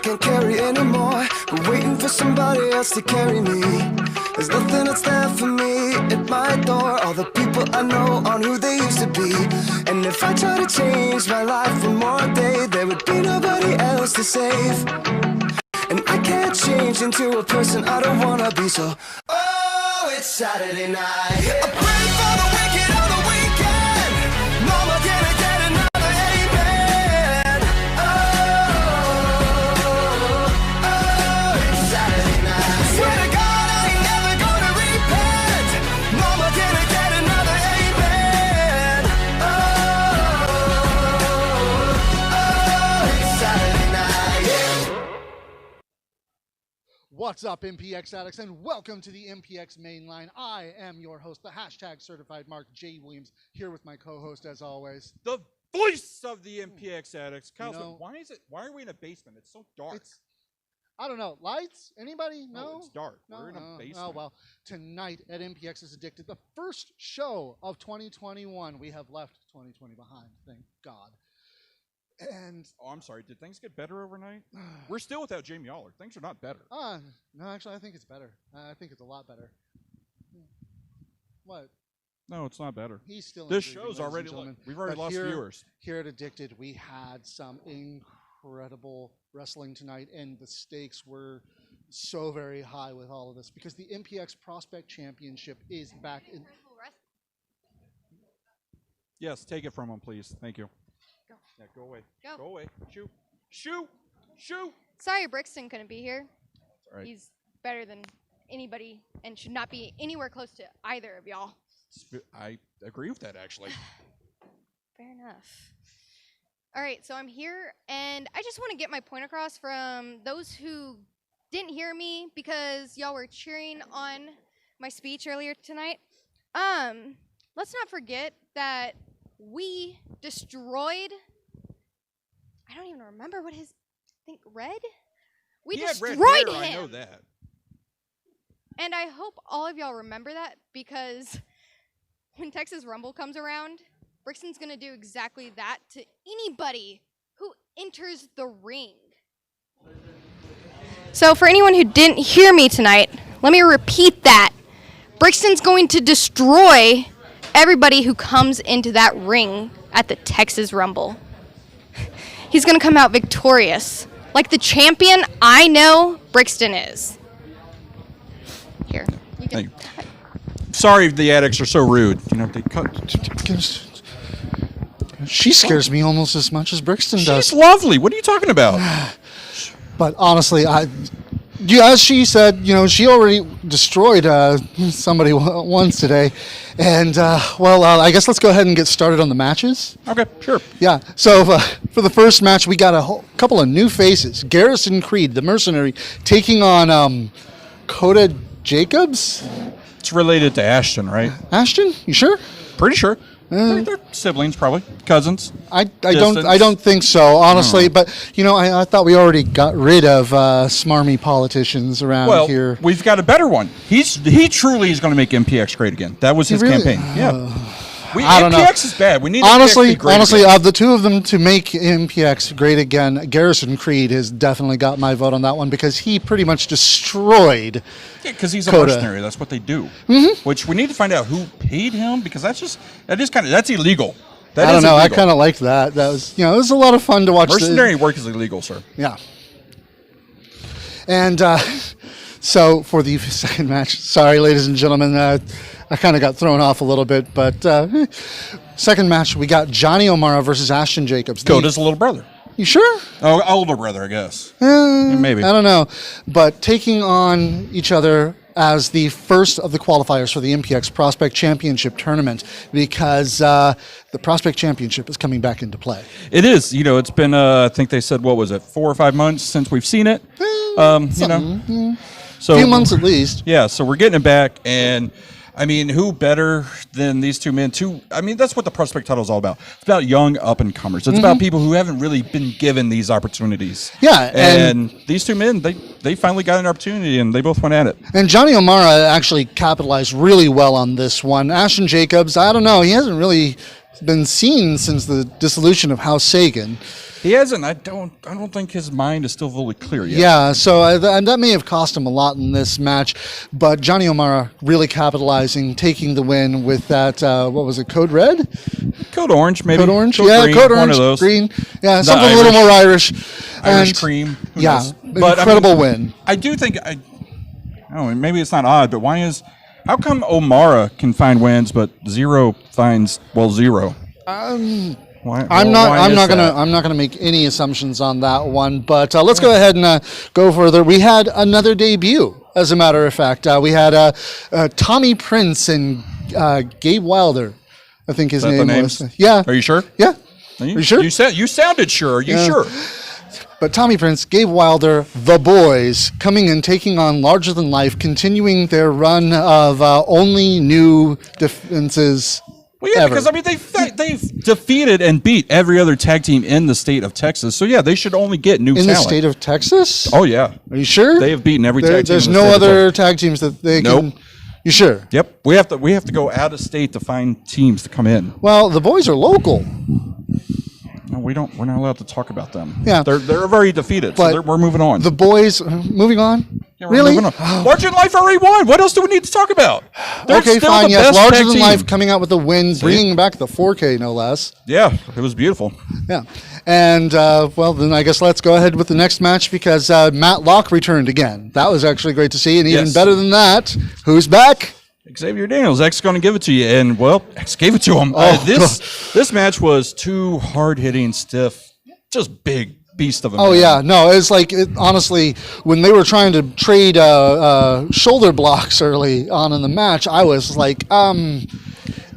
can't carry anymore. I'm waiting for somebody else to carry me. There's nothing that's there for me at my door. All the people I know aren't who they used to be. And if I try to change my life one more day, there would be nobody else to save. And I can't change into a person I don't wanna be, so oh, it's Saturday night. I pray for the wicked on the weekend. Mama, can I get another amen? Oh, it's Saturday night. Swear to God, I ain't never gonna repent. Mama, can I get another amen? Oh, it's Saturday night, yeah. What's up, MPX addicts, and welcome to the MPX Mainline. I am your host, the hashtag certified Mark J. Williams, here with my co-host, as always. The voice of the MPX addicts. Kyle, You know, why are we in a basement? It's so dark. I don't know, lights? Anybody? No? It's dark. No, We're in a basement. Oh, well, tonight at MPX is Addicted, the first show of 2021. We have left 2020 behind, thank God. And Oh, I'm sorry. Did things get better overnight? We're still without Jamie Aller. Things are not better. no, actually, I think it's better. I think it's a lot better. What? No, it's not better. He's still This in show's ladies and already gentlemen. we've already But lost viewers. Here at Addicted, we had some incredible wrestling tonight, and the stakes were so very high with all of this because the MPX Prospect Championship is back in. Yes, take it from him, please. Thank you. Go. Yeah, go away. Go. Go away. Shoot. Shoot. Shoot. Sorry, Brixton couldn't be here. That's all right. He's better than anybody and should not be anywhere close to either of y'all. I agree with that, actually. Fair enough. All right, so I'm here, and I just want to get my point across from those who didn't hear me because y'all were cheering on my speech earlier tonight. Let's not forget that we destroyed. I don't even remember what his. I think Red. We He had destroyed red hair, him. I know that. And I hope all of y'all remember that because when Texas Rumble comes around, Brixton's going to do exactly that to anybody who enters the ring. So for anyone who didn't hear me tonight, let me repeat that. Brixton's going to destroy everybody who comes into that ring at the Texas Rumble. He's going to come out victorious, like the champion I know Brixton is. Here. You can. Thank you. Sorry the addicts are so rude. You know, they cut. She scares me almost as much as Brixton does. She's lovely. What are you talking about? But honestly, as she said, she already destroyed somebody once today. And, I guess let's go ahead and get started on the matches. Okay, sure. Yeah, so for the first match, we got a couple of new faces. Garrison Creed, the mercenary, taking on Coda Jacobs. It's related to Ashton, right? Ashton, you sure? Pretty sure. They're siblings, probably cousins. I don't think so, honestly. But I thought we already got rid of smarmy politicians around here. We've got a better one. He truly is going to make MPX great again. That was his campaign. Yeah. I don't know. MPX is bad. We need honestly, MPX to be great honestly, again. of the two of them to make MPX great again, Garrison Creed has definitely got my vote on that one because he pretty much destroyed. Yeah, because he's a Coda. mercenary. That's what they do. Mm-hmm. Which we need to find out who paid him because that's illegal. I don't know. I kind of liked that. That was, it was a lot of fun to watch. Mercenary work is illegal, sir. Yeah. And so for the second match, sorry, ladies and gentlemen, I kind of got thrown off a little bit, but second match, we got Johnny Omara versus Ashton Jacobs. Coda's little brother. You sure? Oh, older brother, I guess. Maybe. I don't know. But taking on each other as the first of the qualifiers for the MPX Prospect Championship tournament because the Prospect Championship is coming back into play. It is. It's been, I think they said, 4 or 5 months since we've seen it. So a few months at least. Yeah, so we're getting it back, and who better than these two men? That's what the prospect title is all about. It's about young up-and-comers. It's about people who haven't really been given these opportunities. Yeah. And these two men, they finally got an opportunity, and they both went at it. And Johnny Omara actually capitalized really well on this one. Ashton Jacobs, I don't know. He hasn't really been seen since the dissolution of House Sagan. He hasn't. I don't think his mind is still fully clear yet. Yeah, so that may have cost him a lot in this match, but Johnny Omara really capitalizing, taking the win with that, what was it, Code Red? Code Orange, maybe. Code Orange? Code Yeah, green, Code Orange, one of those. green. Yeah, The something a little more Irish. Irish And, cream. Who yeah, knows? But, incredible win. I do think, maybe it's not odd, but how come Omara can find wins, but Zero finds, Zero? I'm not gonna make any assumptions on that one, but let's go ahead and go further. We had another debut, as a matter of fact. We had Tommy Prince and Gabe Wilder, I think his name was. Yeah. Are you sure? Yeah. Are you sure? You sounded sure. Are you sure? But Tommy Prince, Gabe Wilder, the boys, coming and taking on Larger Than Life, continuing their run of only new defenses. Well, yeah, because they've defeated and beat every other tag team in the state of Texas. So yeah, they should only get new talent. In the state of Texas? Oh yeah. Are you sure? They have beaten every tag team. There's no other tag teams that they can. You sure? Yep. We have to go out of state to find teams to come in. Well, the boys are local. No, we don't. We're not allowed to talk about them. Yeah, they're already defeated. So we're moving on. The boys moving on. Yeah, really? Moving on. Larger Than Life already won. What else do we need to talk about? They're okay, still fine. the Yes, best Larger tag Than team. Life coming out with the win, bringing back the 4K no less. Yeah, it was beautiful. Yeah, and then I guess let's go ahead with the next match because Matt Locke returned again. That was actually great to see, and even better than that, who's back? Xavier Daniels. X going to give it to you, and X gave it to him. This match was too hard hitting, stiff, just big beast of a man. Oh yeah, no, it's like honestly, when they were trying to trade shoulder blocks early on in the match, I was like, the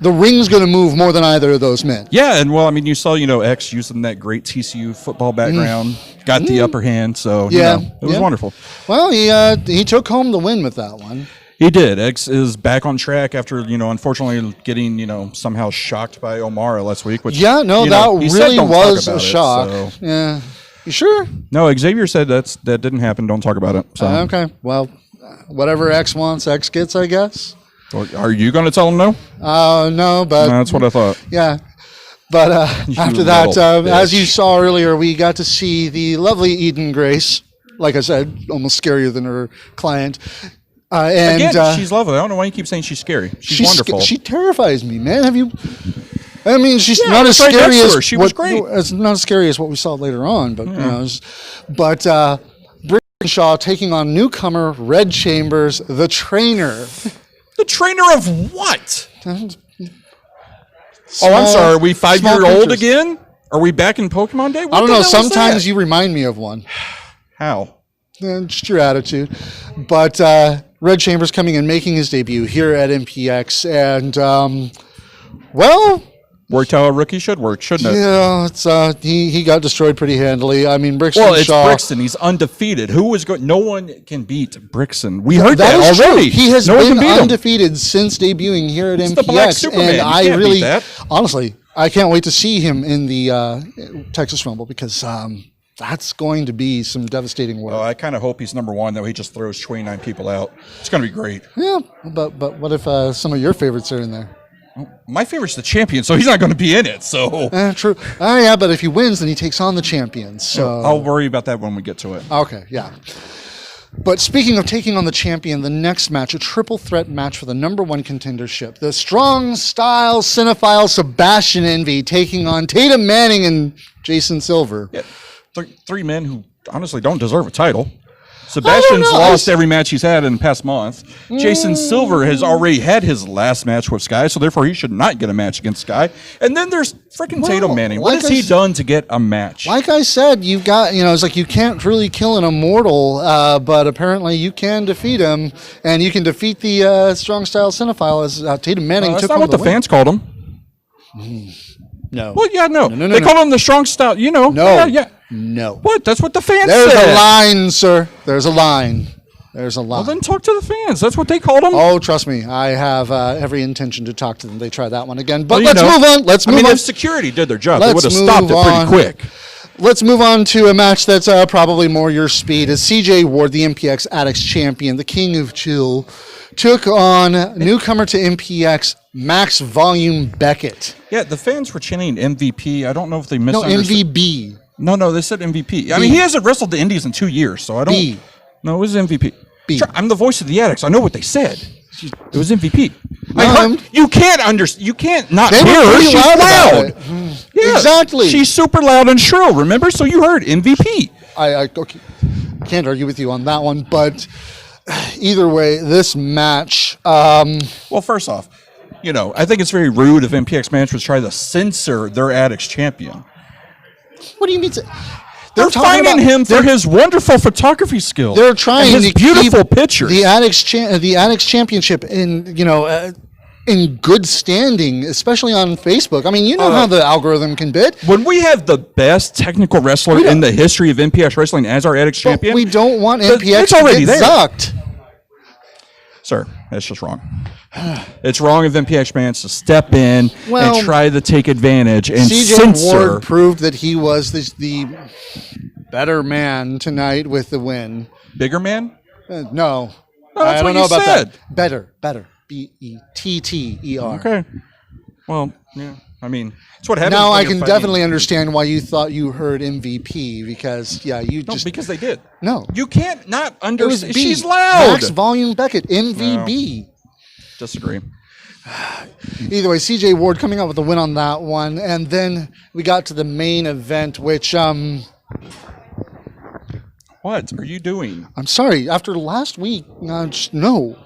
ring's going to move more than either of those men. Yeah, and you saw X using that great TCU football background, got the upper hand, so it was wonderful. Well, he took home the win with that one. He did. X is back on track after, unfortunately getting, somehow shocked by Omara last week. Which, that really was a shock. So. Yeah. You sure? No, Xavier said that didn't happen. Don't talk about it. So. Okay. Well, whatever X wants, X gets, I guess. Well, are you going to tell him no? No, but... That's what I thought. Yeah. But after that, as you saw earlier, we got to see the lovely Eden Grace. Like I said, almost scarier than her client. Again, she's lovely. I don't know why you keep saying she's scary. She's wonderful. She terrifies me, man. She's not as right scary as she was great. It's not as scary as what we saw later on, but Brickenshaw taking on newcomer Red Chambers, the trainer. The trainer of what? I'm sorry. Are we 5-year-old again? Are we back in Pokemon Day? I don't know. Sometimes you remind me of one. How? Just your attitude. But Red Chambers coming and making his debut here at MPX. And, worked how a rookie should work, shouldn't it? Yeah, he got destroyed pretty handily. I mean, Brixton Well, it's Shaw. Brixton. He's undefeated. Who was going? No one can beat Brixton. We heard that is already. True. He has no been one can beat him. undefeated since debuting here at He's MPX. the Black Superman. And I can't really, beat that. honestly, I can't wait to see him in the Texas Rumble because that's going to be some devastating work. Oh, I kind of hope he's number one, though. He just throws 29 people out. It's going to be great. Yeah, but what if some of your favorites are in there? My favorite's the champion, so he's not going to be in it. So true. Yeah, but if he wins, then he takes on the champions. So I'll worry about that when we get to it. Okay, yeah. But speaking of taking on the champion, the next match, a triple threat match for the number one contendership. The strong style cinephile Sebastian Envy taking on Tatum Manning and Jason Silver. Yeah, three men who honestly don't deserve a title. Sebastian's lost every match he's had in the past month. Jason Silver has already had his last match with Sky, so therefore he should not get a match against Sky. And then there's freaking Tatum Manning. What has he done to get a match? Like I said, you've got, it's like you can't really kill an immortal, but apparently you can defeat him, and you can defeat the strong style cinephile as Tatum Manning took That's not what the fans called him. No. Well, yeah, no. They call him the strong style, No. Yeah. No. What? That's what the fans said. said. There's a line, sir. There's a line. There's a line. Well, then talk to the fans. That's what they called him. Oh, trust me. I have every intention to talk to them. They try that one again. But let's move on. Let's move on. If security did their job, they would have stopped it pretty quick. Let's move on to a match that's probably more your speed. As CJ Ward, the MPX Addicts champion, the king of chill, took on newcomer to MPX, Max Volume Beckett. Yeah, the fans were chanting MVP. I don't know if they No, misunderstood. MVB. No, they said MVP. I mean, he hasn't wrestled the Indies in 2 years, so I don't. B. No, it was MVP. B. Sure, I'm the voice of the addicts. I know what they said. It was MVP. No, You can't understand. You can't not They hear were her. pretty She's loud about loud. it. Yeah, Exactly. She's super loud and shrill. Remember? So you heard MVP. I can't argue with you on that one, but either way, this match. Well, first off, I think it's very rude of MPX Management to try to censor their addicts champion. What do you mean? They're finding him for his wonderful photography skills. They're trying and his to beautiful keep pictures. the Addicts Championship in good standing, especially on Facebook. I mean, you know how the algorithm can bid. When we have the best technical wrestler in the history of MPX wrestling as our addicts champion, We don't want MPX it's already to get there. zucked. Sir, that's just wrong. It's wrong of MPX fans to step in Well, and try to take advantage and CJ censor. Ward proved that he was the better man tonight with the win. Bigger man? No. Oh, that's I what don't know you about said. that. Better. Better. Okay. Well, yeah. I mean, it's what happens. Now when I you're can fighting. definitely understand why you thought you heard MVP because Because they did. No. You can't not It was understand. B. She's loud. Max Volume Beckett, MVB. Disagree. Either way, CJ Ward coming out with a win on that one, and then we got to the main event, which What are you doing? I'm sorry. After last week, no.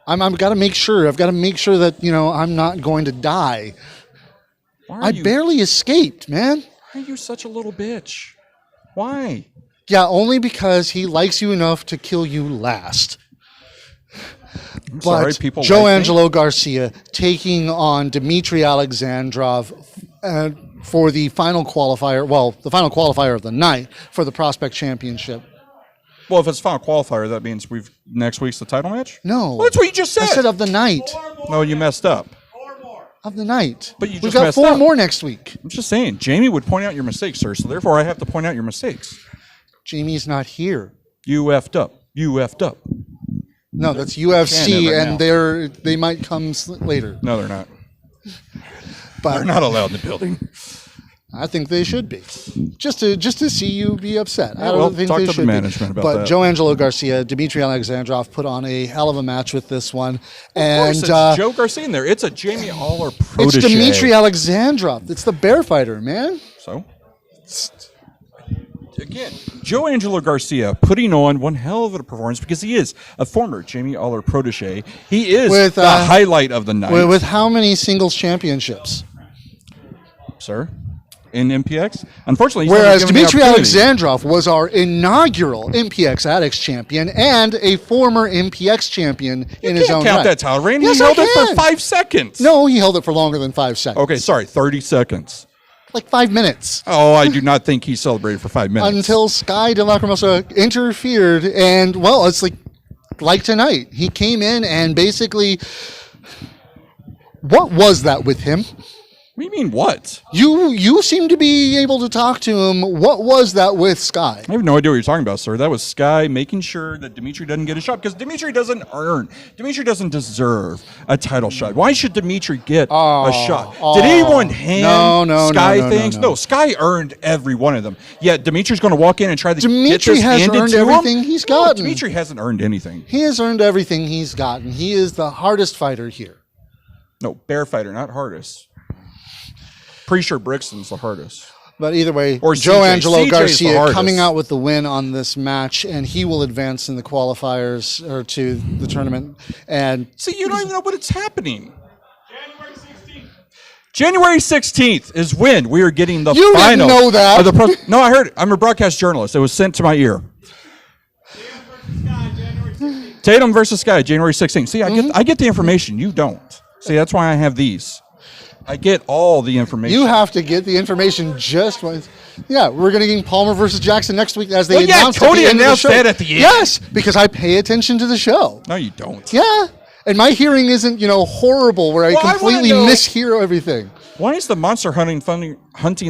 I've got to make sure. I've got to make sure that I'm not going to die. I barely escaped, man. Why are you such a little bitch? Why? Yeah, only because he likes you enough to kill you last. I'm sorry, people. Joe like me. Angelo Garcia taking on Dimitry Alexandrov for the final qualifier. Well, the final qualifier of the night for the Prospect Championship. Well, if it's final qualifier, that means next week's the title match? No. Well, that's what you just said. I said of the night. No, you messed up. Of the night. But you We've just got messed 4 up. more next week. I'm just saying, Jamie would point out your mistakes, sir, so therefore I have to point out your mistakes. Jamie's not here. You effed up. You effed up. No, that's Can't UFC, right and they might come later. No, they're not. But They're not allowed in the building. I think they should be, just to see you be upset. I don't well, think talk they to the should management be. about But that. Joe Angelo Garcia, Dimitry Alexandrov put on a hell of a match with this one, Of and course, it's Joe Garcia in there. It's a Jamie Aller protege. it's Dimitry Alexandrov. It's the bear fighter, man. So, again, Joe Angelo Garcia putting on one hell of a performance because he is a former Jamie Aller protege. He is With, the highlight of the night. With how many singles championships? Sir, in MPX? Unfortunately, he's Whereas never given the Dimitry opportunity. Alexandrov was our inaugural MPX Addicts champion and a former MPX champion in his own Can't count right. that title reign. Yes, He held I it can. for 5 seconds. No, he held it for longer than 5 seconds. Okay, sorry, 30 seconds. Like 5 minutes. Oh, I do not think he celebrated for 5 minutes. Until Sky de la Cremosa interfered, and well, it's like tonight. He came in and basically, what was that with him? What do you mean, what? You seem to be able to talk to him. What was that with Sky? I have no idea what you're talking about, sir. That was Sky making sure that Dimitry doesn't get a shot because Dimitry doesn't deserve a title shot. Why should Dimitri get a shot? Did anyone hand Sky things? No, Sky earned every one of them. Yet Dimitri's going to walk in and try to get Dimitry this has handed earned to him? everything he's No, gotten. Dimitri hasn't earned anything. He has earned everything he's gotten. He is the hardest fighter here. No, bear fighter, not hardest. Pretty sure Brixton's the hardest. But either way, Or Joe CJ. Angelo CJ 's the Garcia hardest. coming out with the win on this match, and he will advance in the qualifiers or to the tournament. And See, you don't even know what it's happening. January 16th is when we are getting the You final. didn't know that. of the no, I heard it. I'm a broadcast journalist. It was sent to my ear. Tatum versus Sky, January 16th. See, I get the information. You don't. See, that's why I have these. I get all the information. you have to get the information just once. Yeah, we're going to get Palmer versus Jackson next week as they Well, yeah, announced Cody at the end announced of the show. that at the end. Yes, because I pay attention to the show. No, you don't. Yeah, and my hearing isn't horrible where Well, I I wanna completely know- mishear everything. Why is the monster hunting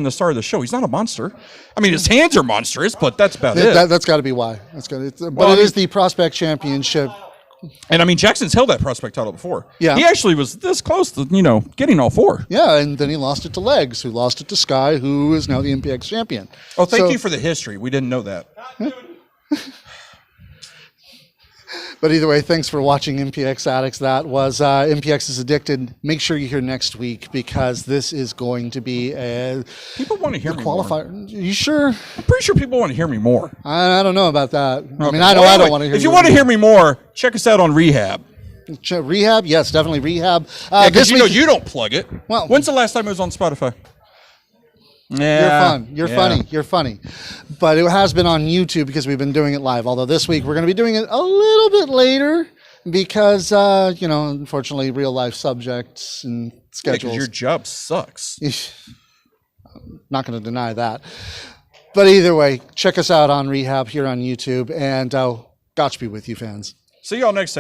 the star of the show? He's not a monster. I mean, his hands are monstrous, but that's about it. That's got to be why. But I it mean- is the Prospect Championship And I mean, Jackson's held that prospect title before. Yeah. He actually was this close to, getting all 4. Yeah, and then he lost it to Legs, who lost it to Sky, who is now the MPX champion. Oh, thank you for the history. We didn't know that. But either way, thanks for watching MPX Addicts. That was MPX is Addicted. Make sure you hear next week because this is going to be a People want to hear me qualifier. more. You sure? I'm pretty sure people want to hear me more. I don't know about that. I Okay. mean, I don't want to hear If you want to hear me more, check us out on Rehab. Rehab, yes, definitely Rehab. Because you don't plug it. Well, when's the last time it was on Spotify? You're fun. You're funny. You're funny. But it has been on YouTube because we've been doing it live. Although this week we're going to be doing it a little bit later because, unfortunately, real life subjects and schedules. Because your job sucks. I'm not going to deny that. But either way, check us out on Rehab here on YouTube. And Godspeed with you, fans. See y'all next Saturday.